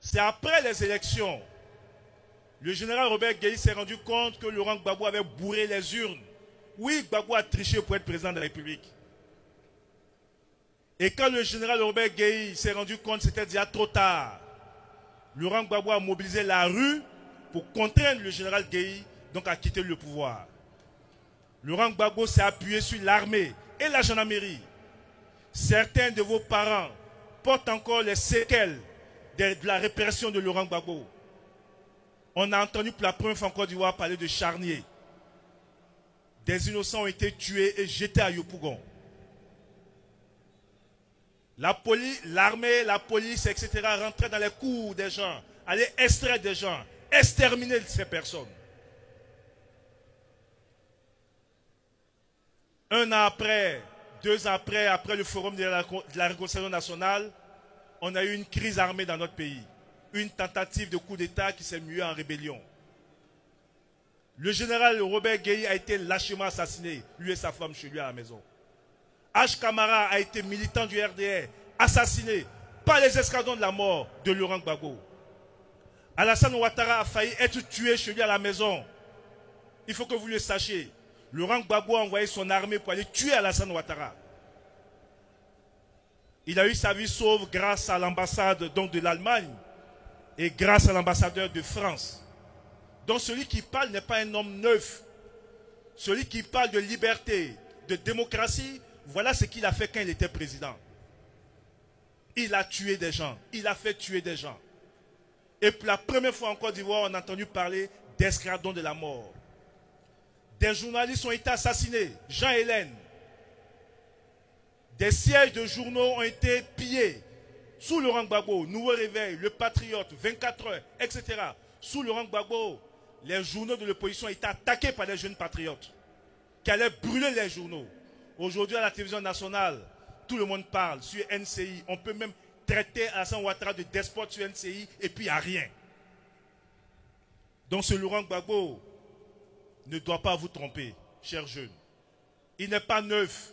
C'est après les élections, le général Robert Gueye s'est rendu compte que Laurent Gbagbo avait bourré les urnes. Oui, Gbagbo a triché pour être président de la République. Et quand le général Robert Gueye s'est rendu compte que c'était déjà trop tard, Laurent Gbagbo a mobilisé la rue pour contraindre le général Gueye donc à quitter le pouvoir. Laurent Gbagbo s'est appuyé sur l'armée et la gendarmerie. Certains de vos parents portent encore les séquelles de la répression de Laurent Gbagbo. On a entendu pour la première fois en Côte d'Ivoire parler de charnier. Des innocents ont été tués et jetés à Yopougon. L'armée, la police, etc. rentraient dans les cours des gens, allaient extraire des gens, exterminer ces personnes. Un an après, 2 ans après le forum de la réconciliation nationale, on a eu une crise armée dans notre pays. Une tentative de coup d'État qui s'est muée en rébellion. Le général Robert Gueye a été lâchement assassiné, lui et sa femme chez lui à la maison. H. Camara a été militant du RDR, assassiné par les escadrons de la mort de Laurent Gbagbo. Alassane Ouattara a failli être tué chez lui à la maison. Il faut que vous le sachiez. Laurent Gbagbo a envoyé son armée pour aller tuer Alassane Ouattara. Il a eu sa vie sauve grâce à l'ambassade de l'Allemagne et grâce à l'ambassadeur de France. Donc celui qui parle n'est pas un homme neuf. Celui qui parle de liberté, de démocratie, voilà ce qu'il a fait quand il était président. Il a tué des gens. Il a fait tuer des gens. Et pour la première fois en Côte d'Ivoire, on a entendu parler d'escadrons de la mort. Des journalistes ont été assassinés. Jean Hélène. Des sièges de journaux ont été pillés. Sous Laurent Gbagbo, Nouveau Réveil, Le Patriote, 24 heures, etc. Sous Laurent Gbagbo, les journaux de l'opposition ont été attaqués par des jeunes patriotes qui allaient brûler les journaux. Aujourd'hui, à la télévision nationale, tout le monde parle sur NCI. On peut même traiter Alassane Ouattara de despote sur NCI et puis il n'y a rien. Donc ce Laurent Gbagbo ne doit pas vous tromper, chers jeunes. Il n'est pas neuf.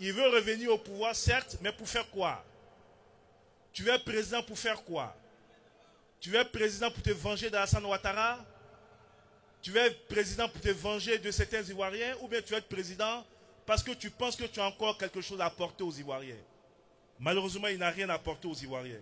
Il veut revenir au pouvoir, certes, mais pour faire quoi? Tu veux être président pour faire quoi? Tu veux être président pour te venger d'Alassane Ouattara? Tu veux être président pour te venger de certains Ivoiriens? Ou bien tu veux être président parce que tu penses que tu as encore quelque chose à apporter aux Ivoiriens? Malheureusement, il n'a rien à apporter aux Ivoiriens.